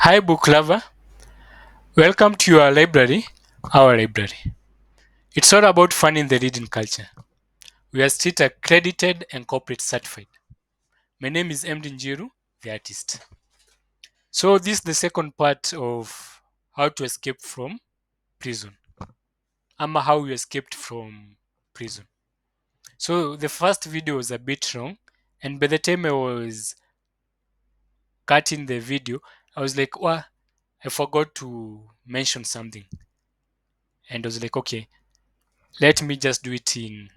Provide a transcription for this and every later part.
Hi, book lover. Welcome to your library, our library. It's all about fun in the reading culture. We are street accredited and corporate certified. My name is MD Njiru, the artist. So, this is the second part of how to escape from prison. How you escaped from prison. So, the first video was a bit wrong, and by the time I was cutting the video, I was like, "Wow, I forgot to mention something." And I was like, okay, let me just do it in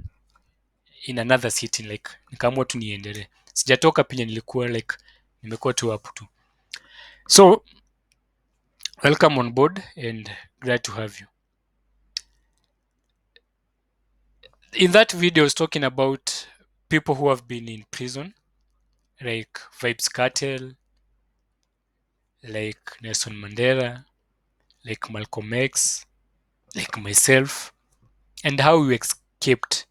another city, like nikaamua tu niendelee, sijatoka penye nilikuwa, like nimekuwa tu hapo tu. So welcome on board and glad to have you. In that video I was talking about people who have been in prison, like Vibes Cartel, like Nelson Mandela, like Malcolm X, like myself, and how we escaped.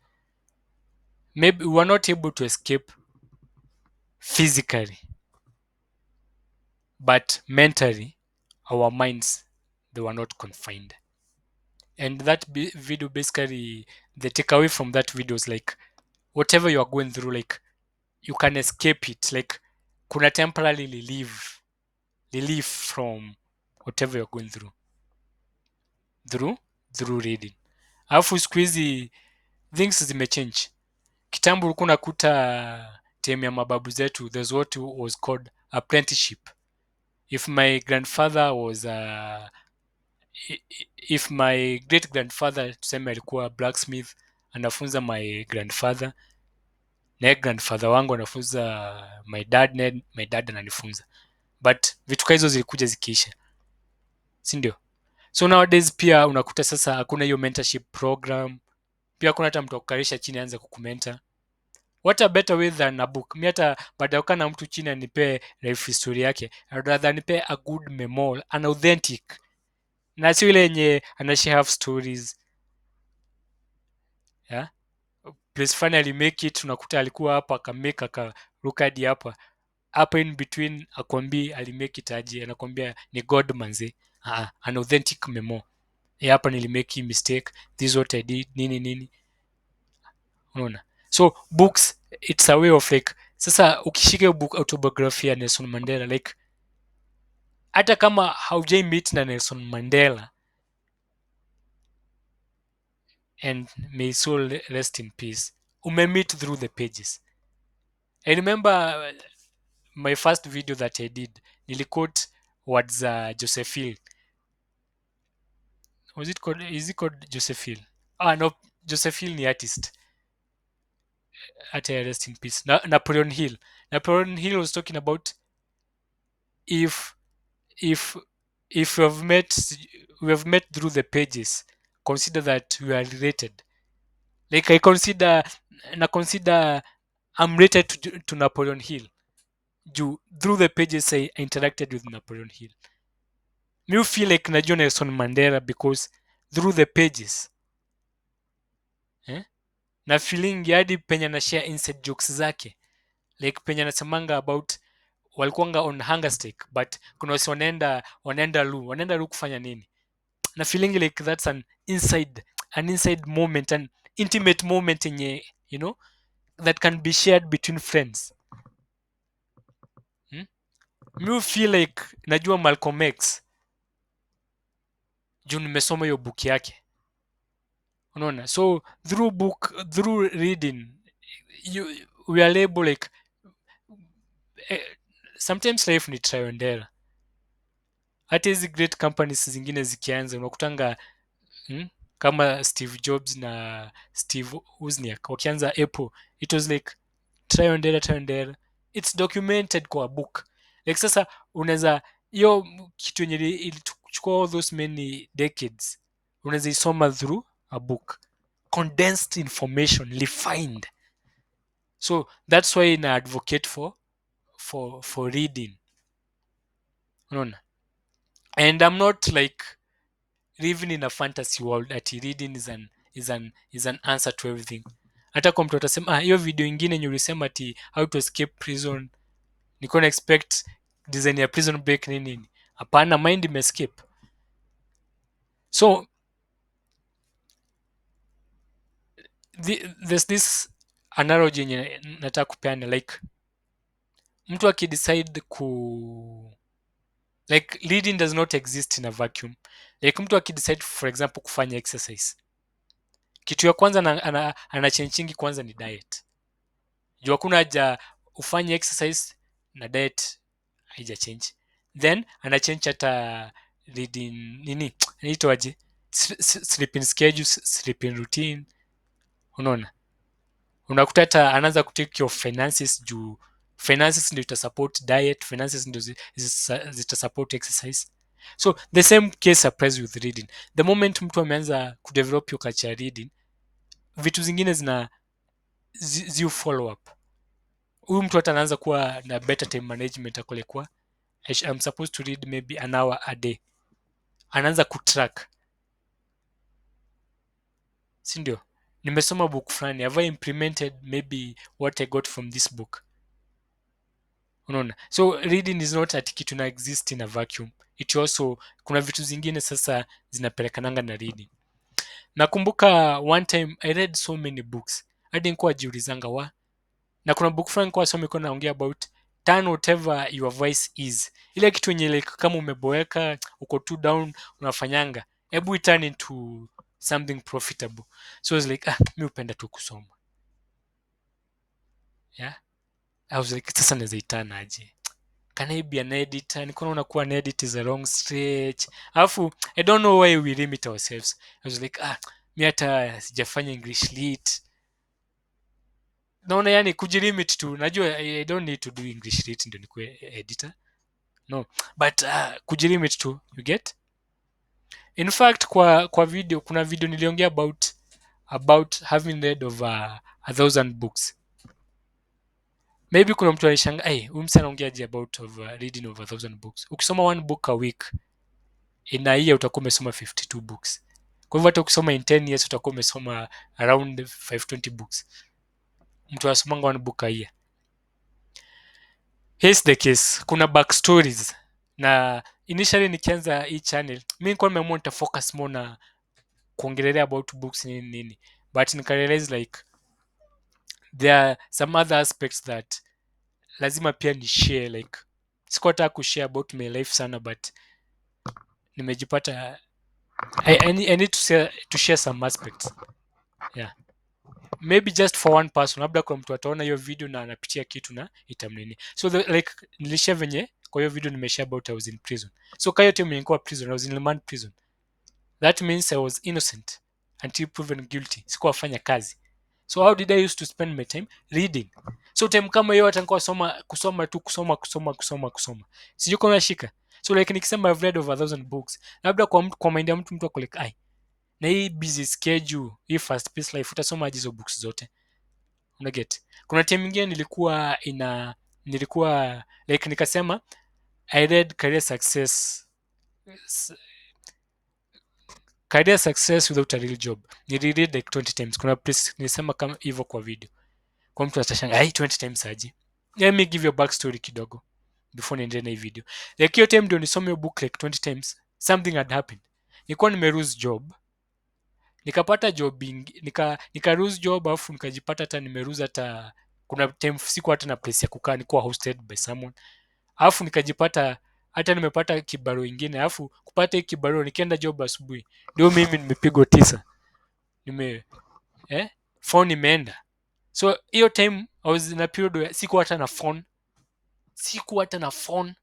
Maybe we were not able to escape physically, but mentally our minds, they were not confined. And that video, basically the takeaway from that video is like, whatever you are going through, like you can escape it, like kuna temporarily relief from whatever you're going through through reading. Alafu siku hizi things zimechange. Kitambo ulikuwa unakuta time ya mababu zetu, there's what was called apprenticeship. If my grandfather was if my great grandfather tuseme alikuwa blacksmith, anafunza my grandfather, naye grandfather wangu anafunza my dad, naye my dad ananifunza, but vitu kaa hizo zilikuja zikiisha, si ndio? So nowadays pia unakuta sasa hakuna hiyo mentorship program, pia hakuna hata mtu akukarisha chini aanze kukumenta. What a better way than a book. Mi hata baada ya kukaa na mtu chini anipee life history yake, I'd rather anipee a good memoir, an authentic, na sio ile yenye anashare half stories, yeah? Place fulani alimake it, unakuta alikuwa hapa akamake akaruka hadi hapa in between akwambii alimake it aje, anakwambia ni god manze. An authentic memo, hapa nilimake hii mistake, this is what I did, nini nini, unaona? So books, it's a way of like, sasa ukishika hiyo book autobiography ya Nelson Mandela, like hata kama haujai meet na Nelson Mandela, and may his soul rest in peace, umemeet through the pages. I remember my first video that I did, niliquote words za Josephine. Is it called Josephine? No, Josephine ni artist. Hata rest in peace. Napoleon Hill. Napoleon Hill was talking about, if if if we have met through the pages, consider that we are related. Like I consider I'm related to Napoleon Hill. Through the pages I interacted with Napoleon Hill. Me feel like najua Nelson Mandela because through the pages, na feeling hadi penye na share inside jokes zake, like penye anasemanga about walikuanga on hunger strike, but kuna wasi wanaenda lu kufanya nini, na feeling like that's an inside moment, an intimate moment yenye, that can be shared between friends. Me feel like najua Malcolm X juu nimesoma hiyo book yake, unaona? So through reading, we are able, like, sometimes life ni trial and error. Hata hizi great companies zingine zikianza unakutanga, kama Steve Jobs na Steve Wozniak wakianza Apple, it was like trial and error. It's documented kwa book. Like sasa unaweza hiyo kitu yenye ilichukua all those many decades, unaweza isoma through a book, condensed information, refined. So that's why na advocate for reading, unaona? And I'm not like living in a fantasy world ati reading is an answer to everything. Hata kwa mtu atasema hiyo video ingine yenye ulisema ati how to escape prison, niko na expect design ya prison break nini. Hapana, mind imescape. So there's this analogy yenye nataka kupeana, like mtu akidecide like leading does not exist in a vacuum. Like mtu akidecide for example kufanya exercise, kitu ya kwanza anachenchingi kwanza ni diet. Juu hakuna haja ufanye exercise na diet haija change, then anachange hata reading nini inaitwaje, sleeping schedule, sleeping routine. Unaona, unakuta hata anaanza kutake your finances, juu finances ndio itasupport diet, finances ndio zitasupport exercise. So the same case applies with reading. The moment mtu ameanza kudevelop your culture ya reading, vitu zingine zi follow up. Huyu mtu hata anaanza kuwa na better time management, akole kwa I'm supposed to read maybe an hour a day, anaanza kutrack, si ndio? Nimesoma book fulani, have I implemented maybe what I got from this book? Unaona, so reading is not ati kitu na exist in a vacuum. It also kuna vitu zingine sasa zinapelekananga na reading. Nakumbuka one time I read so many books hadi nikuwa jiulizanga na kuna book fulani kwa somo iko naongea about turn whatever your voice is, ile kitu yenye like kama umeboeka uko too down unafanyanga, hebu turn into something profitable. So I was like mi upenda tu kusoma, yeah. I was like sasa naweza itana aje, can I be an editor? Niko naona kuwa an edit is a long stretch, alafu I don't know why we limit ourselves. I was like mi hata sijafanya English lit, naona yani kujilimit tu, najua I don't need to do English lit ndio nikuwe editor, no, but kujilimit tu, you get. In fact kwa video, kuna video niliongea about having read over 1,000 books. Maybe kuna mtu alishanga huyu msana anaongeaje about reading over 1,000 books. Ukisoma one book a week, in a year utakuwa umesoma 52 books. Kwa hivyo hata ukisoma in 10 years utakuwa umesoma around 520 books. Mtu anasomanga one book a year. Here's the case, kuna backstories, na initially nikianza hii channel mi nilikuwa nimeamua nitafocus more na kuongelelea about books nini, but nikarealize like there are some other aspects that lazima pia ni share, like sikuwa nataka kushare about my life sana, but nimejipata I need to share some aspects, yeah. Maybe just for one person, labda kwa mtu ataona hiyo video na anapitia kitu na itamnini. So like nilishare venye kwa hiyo video nimeshare about I was in prison. So kwa hiyo time nilikuwa prison, I was in remand prison. That means I was innocent until proven guilty. Sikuwa fanya kazi. So how did I used to spend my time? Reading. So time kama hiyo hata nilikuwa kusoma. Sijui kama nashika. So like nikisema I've read over 1,000 books, labda kwa mind ya mtu ako like na hii busy schedule, hii fast pace life, utasoma aje hizo books zote? Unaget? Kuna time nyingine nilikuwa like nikasema I read career success without a real job. Niliread like 20 times. Kuna place nilisema kama hivyo kwa video. Kwa mtu atashanga 20 times aje? Let me give you a backstory kidogo before niendelee na hii video. Like hiyo time ndio nisome hiyo book like 20 times, something had happened. Nilikuwa nimelose job, nikapata job nika lose job, alafu nikajipata hata nimelose, hata kuna time siku hata na place ya kukaa, nilikuwa hosted by someone, alafu nikajipata hata nimepata kibaro ingine, alafu kupata hii kibaro nikienda job asubuhi ndio mimi nimepigwa 9 phone imeenda. So hiyo time I was in a period where sikuwa hata na phone.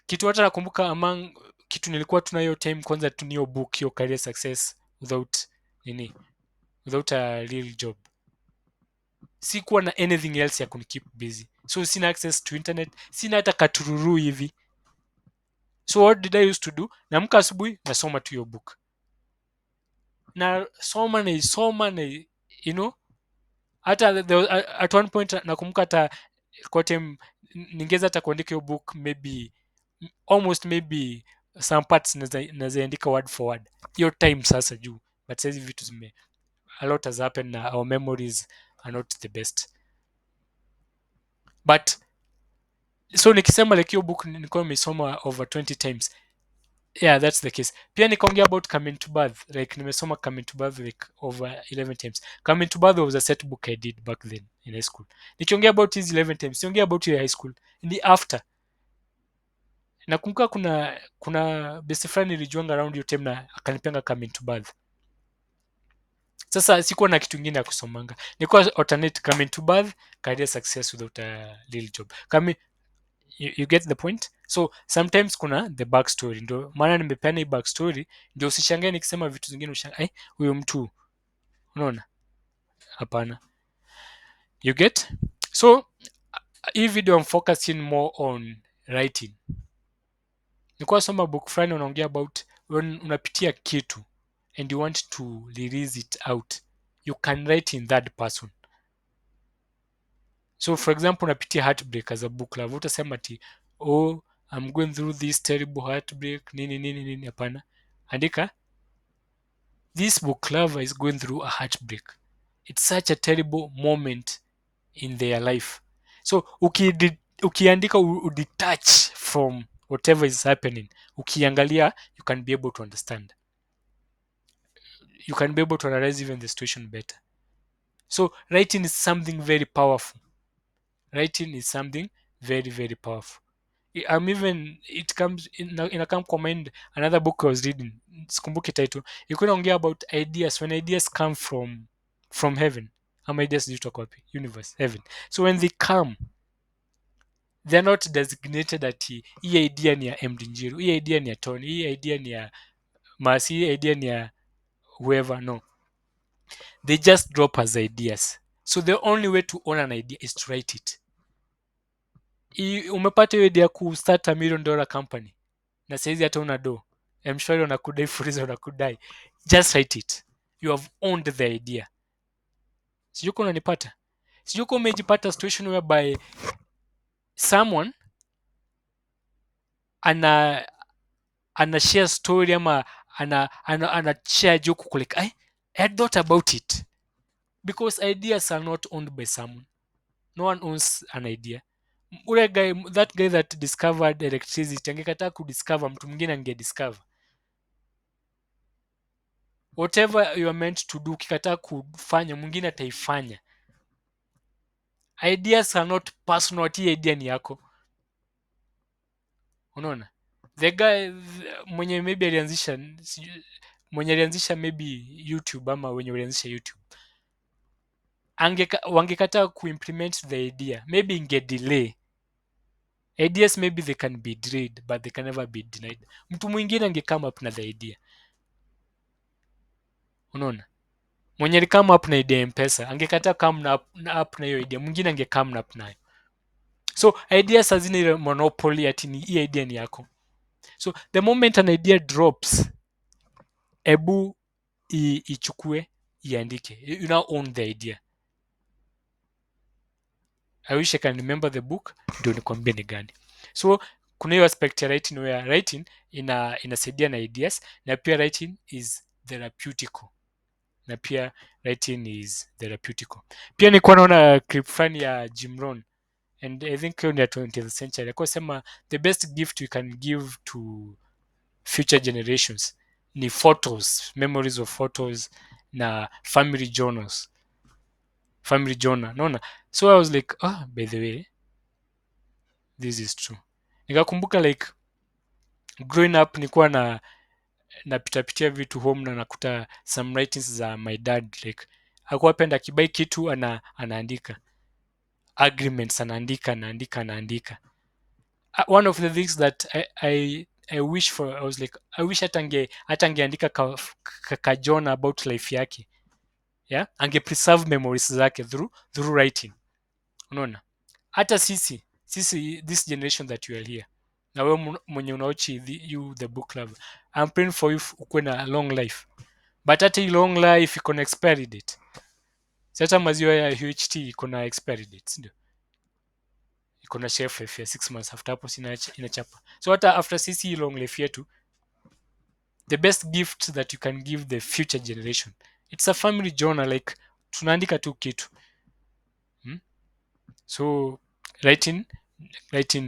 Kitu hata nakumbuka among kitu nilikuwa tuna hiyo time, kwanza tu niyo book, hiyo career success without a real job. Sikuwa na anything else ya kunikeep busy, so sina access to internet, sina hata katururu hivi. So what did I used to do? Naamka asubuhi nasoma tu hiyo book, nasoma hata at one point nakumbuka hata kwa time ningeza hata kuandika hiyo book, maybe some parts nazaandika word for word hiyo time sasa juu, but sasa vitu a lot has happened na our memories are not the best. But So nikisema like hiyo book nilikuwa nimesoma over 20 times. Yeah, that's the case. Pia nikaongea about Coming to Birth. Like nimesoma Coming to Birth like over 11 times. Coming to Birth was a set book I did back then in high school. Nikiongea about hizi 11 times, siongea about your high school. Ni after. Nakumbuka kuna best friend nilijuanga around your time na akanipanga Coming to Birth. Sasa sikuwa na kitu kingine ya kusomanga. Nilikuwa alternate Coming to Birth, career success without a real job. You get the point. So sometimes kuna the backstory, ndo maana nimepeana hii backstory ndio usishangae nikisema vitu zingine ushangae huyo mtu, unaona. Hapana, you get. So hii video I'm focusing more on writing. Nilikuwa soma book fulani unaongea about when unapitia kitu and you want to release it out, you can write in third person. So for example unapitia heartbreak as a book lover, utasema ati oh I'm going through this terrible heartbreak nini nini nini. Hapana, andika this book lover is going through a heartbreak, it's such a terrible moment in their life. So ukiandika udetach from whatever is happening, ukiangalia you can be able to understand, you can be able to analyze even the situation better. So writing is something very powerful. Writing is something very very powerful. I'm even it comes in a come comment another book I was reading, sikumbuki title, ilikuwa inaongea about ideas, when ideas come from heaven. Ama ideas zilitoka wapi? Universe, heaven. So when they come, they're not designated ati hii idea ni ya MD Njiru, hii idea ni ya Tony, hii idea ni ya Masi, hii idea ni ya whoever. No, they just drop as ideas. So the only way to own an idea is to write it. Umepata hiyo idea ya kustart a $1 million company na saizi hata una do, mshwari wanakudai, Fuliza wanakudai, just write it, you have owned the idea. Sijui kama unanipata, sijui kama umejipata situation whereby someone ana share story ama ana share joke kulik, I had thought about it, because ideas are not owned by someone. No one owns an idea. Ule guy, that guy that discovered electricity angekataa kudiscover, mtu mwingine angediscover. Whatever you are meant to do, ukikataa kufanya mwingine ataifanya. Ideas are not personal, ati idea ni yako, unaona. The guy mwenye maybe alianzisha maybe YouTube ama wenye walianzisha YouTube wangekataa kuimplement the idea, maybe inge delay. Ideas maybe they can be delayed but they can never be denied. Mtu mwingine ange come up na the idea, unaona. Mwenye ali come up na idea ya mpesa angekataa come up na hiyo idea, mwingine ange come up nayo. So ideas hazina ile monopoly ati ni hii idea ni yako. So the moment an idea drops, ebu ichukue, iandike, you now own the idea. I wish I can remember the book ndio nikwambie ni gani. So kuna hiyo aspect ya writing where writing inasaidia na ideas, na pia writing is therapeutical, na pia writing is therapeutical. Pia nilikuwa naona clip fulani ya Jim Rohn, and I think hiyo ni ya 20th century, alikuwa sema the best gift you can give to future generations ni photos, memories of photos na family journals, family journal, naona. So I was like, by the way this is true. Nikakumbuka like growing up nilikuwa napitapitia vitu home na nakuta some writings za my dad, like alikuwa penda kibai kitu anaandika agreements, anaandika. One of the things that I wish for, I was like I wish hata angeandika ka John about life yake, yeah, ange preserve memories zake through writing, unaona. Hata sisi this generation that you are here, na wewe mwenye unaochi you the book lover, I'm praying for you ukuwe na long life, but hata hii long life iko na expiry date. Sasa maziwa ya UHT iko na expiry date, ndio iko na shelf life ya 6 months, after hapo inachapa. So hata after sisi long life yetu, the best gift that you can give the future generation, it's a family journal, like tunaandika tu kitu. So writing Writing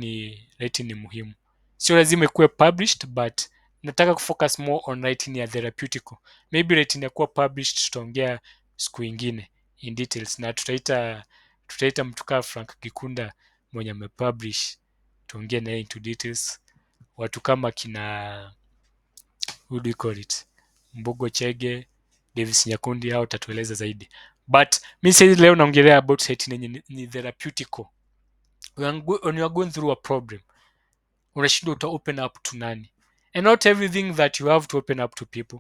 ni muhimu, sio lazima ikuwe published, but nataka kufocus more on writing ya therapeutical. Maybe writing ya kuwa published tutaongea siku ingine in details, na tutaita mtu kaa Frank Gikunda mwenye amepublish, tuongee naye into details. Watu kama kina who do you call it, Mbogo Chege, Davis Nyakundi, hao tatueleza zaidi, but mi sasa leo naongelea about writing yenye ni therapeutical. When you are going through a problem, unashindwa uta open up to nani, and not everything that you have to open up to people.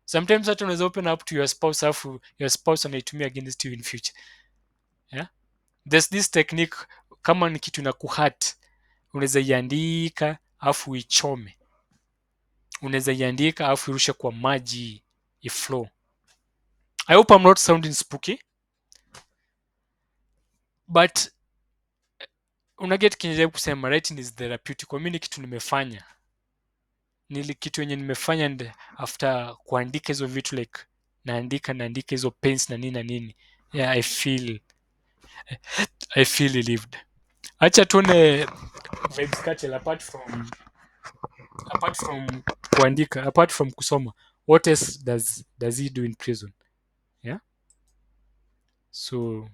Sometimes hata unaweza open up to your spouse, afu your spouse anaitumia against you in future. Yeah, there's this technique, kama ni kitu na kuhat, unaweza iandika afu ichome, unaweza iandika afu irushe kwa maji iflow. I hope I'm not sounding spooky, but unaget kinajaribu kusema writing is therapeutic. Kwa mimi ni kitu nimefanya, kitu yenye nimefanya, and after kuandika hizo vitu, like naandika hizo pains na nini, yeah, I feel relieved. Acha tuone vibes catchel, apart from kuandika, apart from kusoma, what else does he do in prison? Yeah, so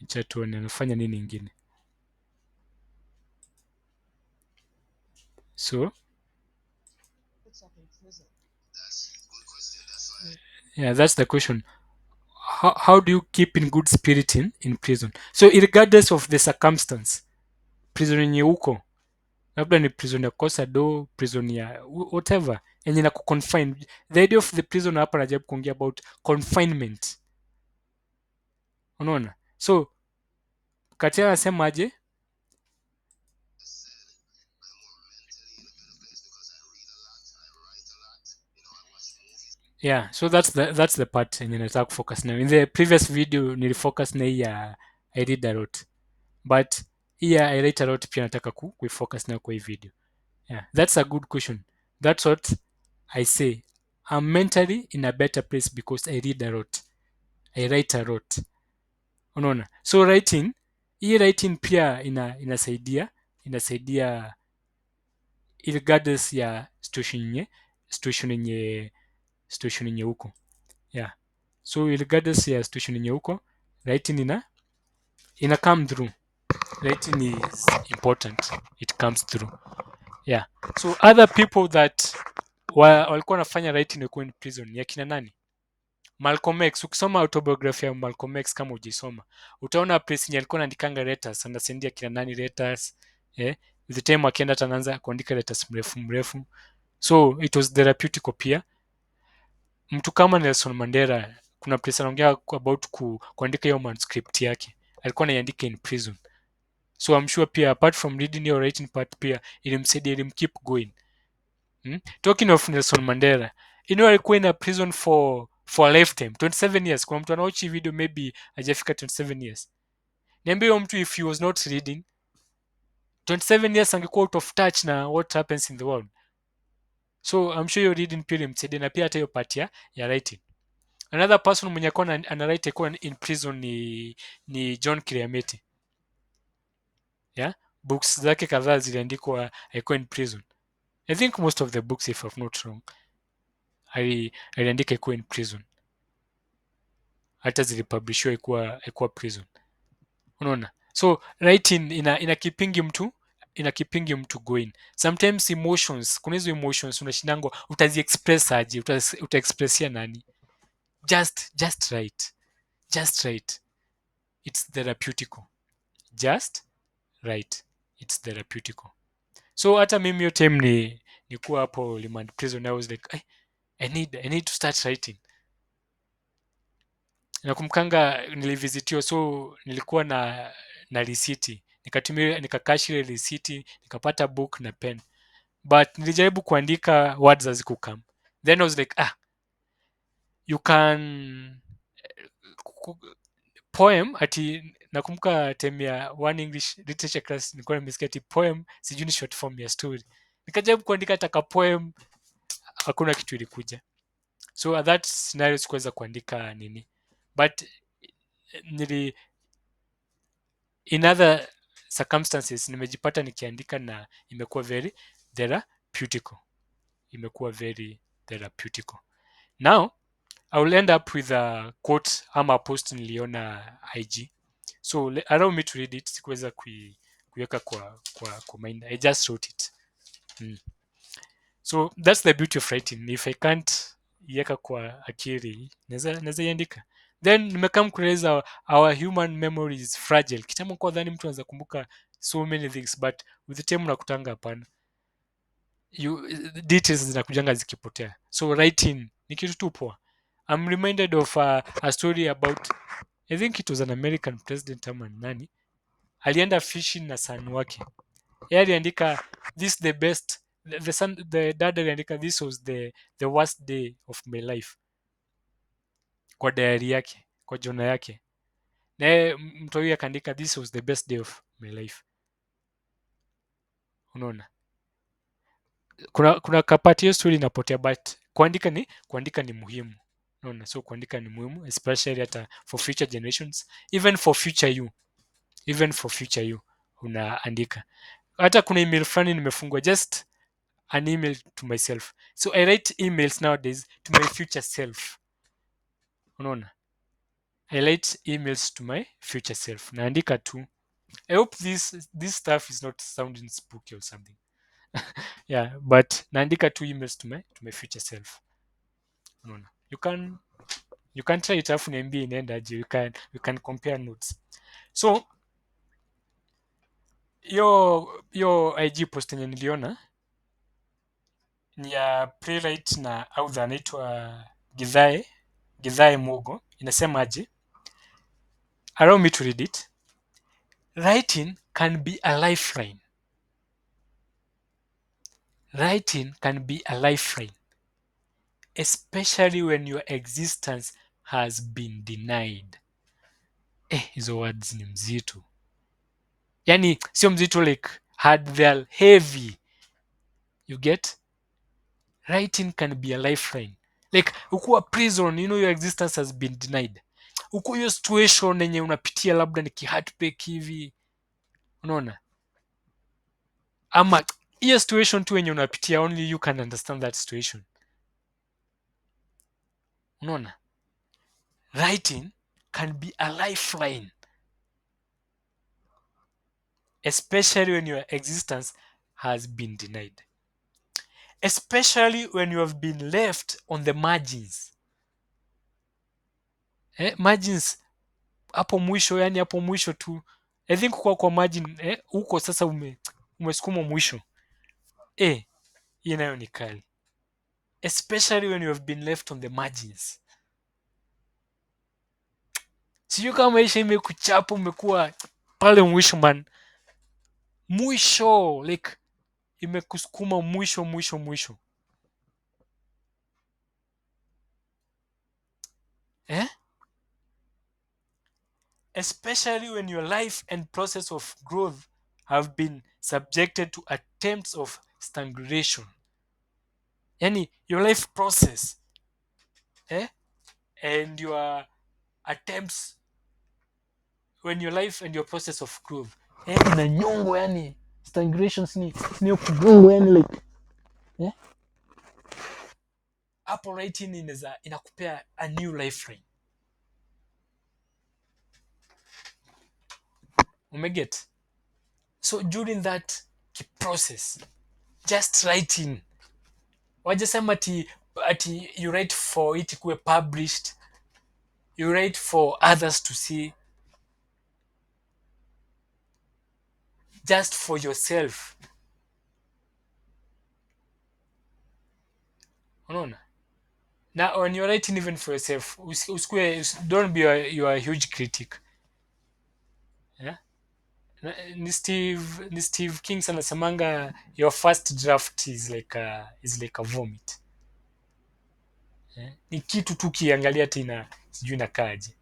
acha tuone anafanya nini ingine. So yeah, that's the question. How do you keep in good spirit in prison? So regardless of the circumstance, prison yenye uko, labda ni prison ya kosa do, prison ya whatever yenye na kuconfine. The idea of the prison hapa najaribu kuongea about confinement, unaona. So Katia anasema aje? Yeah, so that's the part yenye nataka kufocus nayo. In the previous video nilifocus na hii ya I read a lot, but hii ya I write a lot pia nataka kuifocus nayo kwa hii video. Yeah, that's a good question. That's what I say. I'm mentally in a better place because I read a lot, I write a lot, unaona. So hii writing pia inasaidia regardless ya situation yenye huko. Yeah, so regardless ya situation yenye huko, writing ina come through. Writing is important, it comes through. Yeah, so other people that walikuwa wanafanya writing wakiwa in prison ya kina nani? Malcolm X. Ukisoma autobiography ya Malcolm X, kama ujisoma, utaona place yenye alikuwa anaandikanga letters, anasendia kina nani letters, the time akienda hata anaanza kuandika letters mrefu. So it was therapeutic pia. Mtu kama Nelson Mandela, kuna place anaongea about kuandika hiyo manuscript yake, alikuwa anaiandika in prison. So I'm sure pia apart from reading your writing part, pia ilimsaidia, ilimkeep going. Talking of Nelson Mandela, alikuwa in a prison for a lifetime, 27 years. Kuna mtu anaochi video maybe hajafika 27 years. Niambie huyo mtu, if he was not reading 27 years angekuwa out of touch na what happens in the world. So I'm sure your reading pia ilimsaidia, na pia hata hiyo part ya writing. Another person mwenye alikuwa anawrite alikuwa in prison ni John Kiriameti. Yeah, books zake kadhaa ziliandikwa alikuwa in prison. I think most of the books, if I'm not wrong, aliandika ikuwa in prison, hata zilipublishiwa ikuwa prison, unaona. So writing ina kipingi mtu going. Sometimes emotions, kuna hizo emotions unashindangwa utaziexpress aje, utaexpressia nani? Just write, it's therapeutical. Just write, it's therapeutical. So hata mimi hiyo time nikuwa hapo remand prison, I was like I need to start writing. Nakumkanga nilivisitiwa, so nilikuwa na risiti, nikakash ile risiti, nikapata book na pen, but nilijaribu kuandika, words hazikukam. Then I was like you can poem ati, nakumbuka time ya one English literature class nilikuwa nimesikia ati poem sijui ni short form ya story, nikajaribu kuandika hata poem, hakuna kitu ilikuja. So at that scenario sikuweza kuandika nini, but in other circumstances nimejipata nikiandika na imekuwa very therapeutical. Imekuwa very therapeutical. Now I will end up with a quote ama post niliona IG. So allow me to read it. Sikuweza kuiweka kwa mind. I just wrote it. Mm. So that's the beauty of writing. If I can't iweka kwa akili, naweza iandika. Then nimekam kueleza our human memory is fragile. Kitambo kwa dhani mtu anaweza kumbuka so many things, but with the time unakutanga hapana. Details zinakujanga zikipotea. So writing ni kitu tu poa. I'm reminded of a story about, I think it was an American president ama nani. Alienda fishing na son wake. Yeye aliandika this the best, the dad aliandika this was the worst day of my life kwa diary yake, kwa jona yake. Na yeye mtu huyu akaandika this was the best day of my life. Unaona? Kuna kapati hiyo story inapotea, but kuandika ni muhimu. Unaona? So kuandika ni muhimu, especially hata for future generations, even for future you unaandika. Hata kuna email fulani nimefungwa, just an email to myself. So I write emails nowadays to my future self. Unaona? I write emails to my future self. Naandika tu. I hope this stuff is not sounding spooky or something. Yeah, but naandika tu emails to my future self. Unaona? You can try it, alafu niambie inaendaje. You can compare notes. So yo IG post yenye niliona ni ya playwright na author anaitwa Githae Mugo. Inasemaje? Allow me to read it. Writing can be a lifeline. Writing can be a lifeline, especially when your existence has been denied. Hizo words ni mzito. Yani sio mzito like hard, they're heavy. You get? Writing can be a lifeline. Like ukuwa prison, your existence has been denied. Uko hiyo situation yenye unapitia labda ni kiheartbreak hivi. Unaona? Ama hiyo situation tu yenye unapitia, only you can understand that situation. Unaona? Writing can be a lifeline, especially when your existence has been denied. Especially when you have been left on the margins. Margins hapo mwisho, yani hapo mwisho tu. I think kwa margin huko sasa umesukuma mwisho. Hii nayo ni kali. Especially when you have been left on the margins. Sijui kama maisha imekuchapa, umekuwa pale mwisho man. Mwisho, like imekusukuma mwisho. Especially when your life and process of growth have been subjected to attempts of strangulation. Yani your life process and your attempts, when your life and your process of growth inanyongo, yani strangulations ni kugongwa, yani like hapo writing inakupea a new lifeline. Umeget? So during that process, just writing, wajasema ati you write for it kuwe published, you write for others to see, just for yourself. Unaona? Now when you're writing even for yourself, don't be a huge critic. Ni Steve Kings anasemanga your first draft is like a vomit. Ni kitu tu kiangalia tena sijui nakaaje.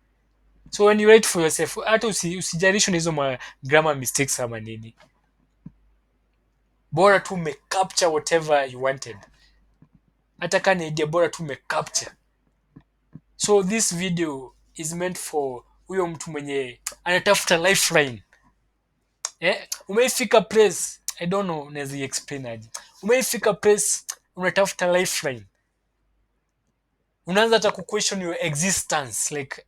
So when you write for yourself, hata usijarishwe na hizo grammar mistakes ama nini. Bora tu capture whatever you wanted. Hata kama ni idea, bora tu capture. So this video is meant for huyo mtu mwenye anatafuta lifeline. Umeifika place, I don't know unaweza explain aje. Umeifika place unatafuta lifeline, unaanza hata kuquestion your existence like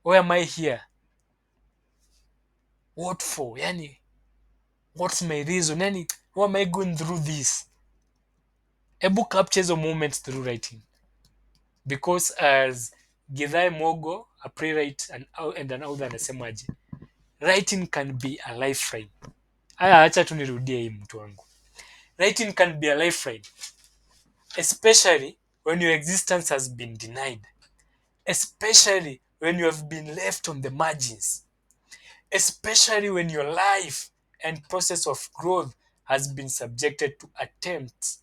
why am I here, what for, yani what's my reason, yani why am I going through this. Ebu capture hizo moments through writing, because as Githai Mogo, a playwright and an author, anasemaje, writing can be a lifeline. Haya, acha tu nirudie hii mtu wangu. Writing can be a lifeline, especially when your existence has been denied, especially when you have been left on the margins, especially when your life and process of growth has been subjected to attempts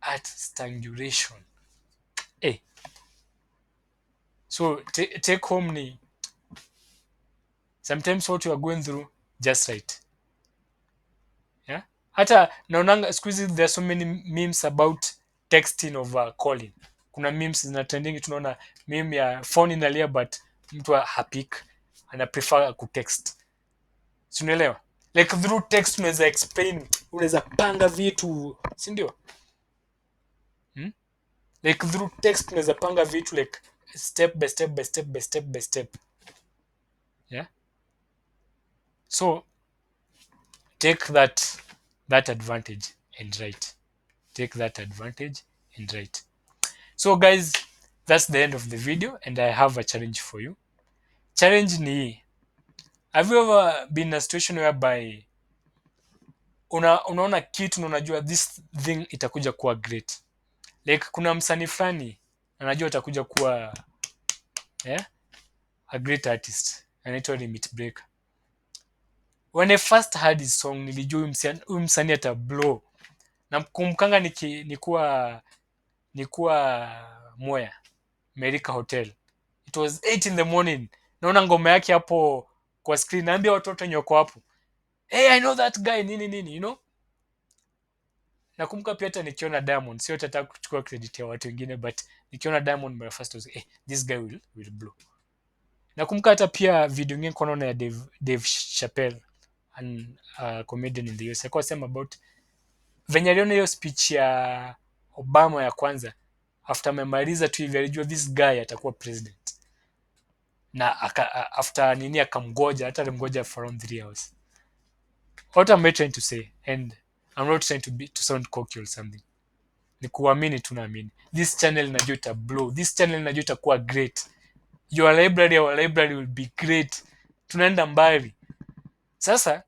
at strangulation. Hey, so take home ni sometimes what you are going through, just write. Yeah, hata naonanga siku hizi there are so many memes about texting over calling. Kuna memes zina trending, tunaona meme ya phone inalia but mtu hapik, ana prefer kutext. Si unaelewa? Like through text unaweza explain, unaweza panga vitu, si ndio? Like through text unaweza panga vitu like step by step by step by step by step. Yeah, so take that advantage and write. Take that advantage and write. So guys, that's the end of the video and I have a challenge for you. Challenge ni, have you ever been in a situation whereby unaona kitu na unajua this thing itakuja kuwa great, like kuna msanii fulani anajua itakuja kuwa a great artist, anaitwa Limit Breaker. When I first heard his song nilijua huyu msanii ata blow. Na kumkanga nikuwa Moya America Hotel, it was 8 in the morning, naona ngoma yake hapo kwa screen, naambia watoto nyoko hapo, hey, I know that guy nini, you know. Nakumbuka pia hata nikiona Diamond, sio tataka kuchukua credit ya watu wengine, but nikiona Diamond my first was this guy will blow. Nakumbuka hata pia video nyingine konaona ya Dave Chappelle, an comedian in the US, alikuwa sema about venye aliona hiyo speech ya Obama ya kwanza, after amemaliza tu hivi alijua this guy atakuwa president, na after nini akamgoja, hata alimgoja for around 3 hours. What am I trying to say? And I'm not trying to sound cocky or something. Ni kuamini, tunaamini this channel najua ita blow, this channel najua itakuwa great, our library will be great, tunaenda mbali. Sasa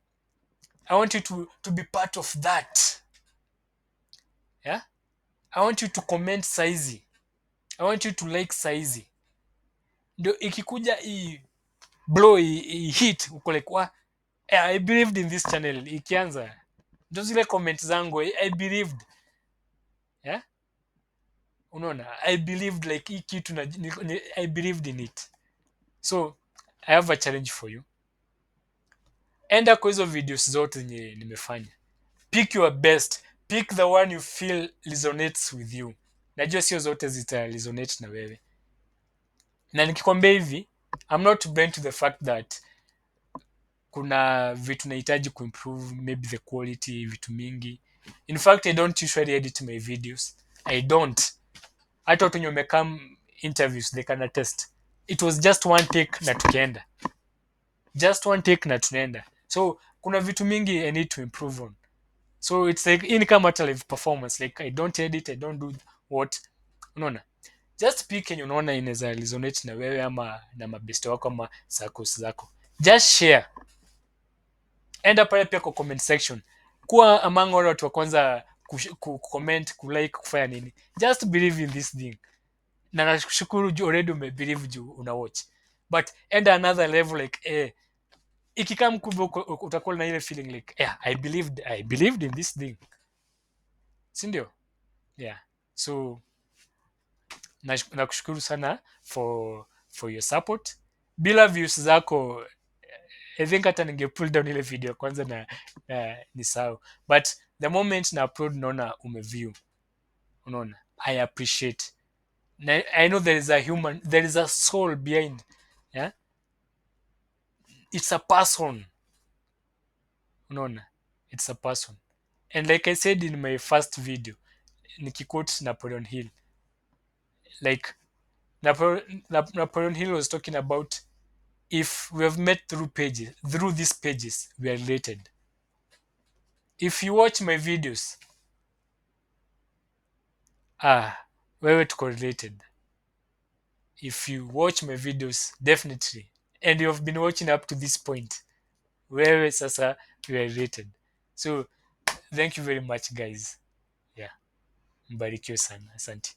I want you to be part of that. Yeah, I want you to comment saizi, I want you to like saizi, ndio ikikuja hii blow hii hit uko like I believed in this channel, ikianza ndio zile comment zangu I believed. Yeah, unaona, I believed like hii kitu I believed in it. So I have a challenge for you, enda kwa hizo videos zote zenye nimefanya, pick your best, pick the one you feel resonates with you. Najua sio zote zita resonate na wewe, na nikikwambia hivi, I'm not blind to the fact that kuna vitu nahitaji kuimprove, maybe the quality, vitu mingi. In fact, I don't usually edit my videos, I don't. Hata watu wenye wamekam interviews they can attest, it was just one take na tukienda, just one take na tunaenda. So kuna vitu mingi I need to improve on. So it's like in kama hata live performance, like I don't edit, I don't do what, unaona, just pick yenye unaona inaweza resonate na wewe ama na mabeste wako ama circles zako, just share. Enda pale pia kwa comment section, kuwa among wale watu wa kwanza comment, kulike, kufanya nini, just believe in this thing. Na nashukuru already umebelieve juu una watch, but enda another level like ikikaa mkubwa utakuwa na ile feeling like I believed in this thing, si ndio? Yeah, so nakushukuru sana for your support. Bila views zako I think hata ninge pull down ile video kwanza na ni sawa, but the moment na upload naona umeview, unaona, I appreciate. I know there is a soul behind. Yeah, it's a person, Unaona, it's a person. And like I said in my first video, nikiquote Napoleon Hill, like Napoleon Hill was talking about, if we have met through these pages, we are related. If you watch my videos, wewe tuko related. If you watch my videos, definitely, and you have been watching up to this point, wewe sasa, we are related. So thank you very much guys. Yeah, mbarikiwe sana, asante.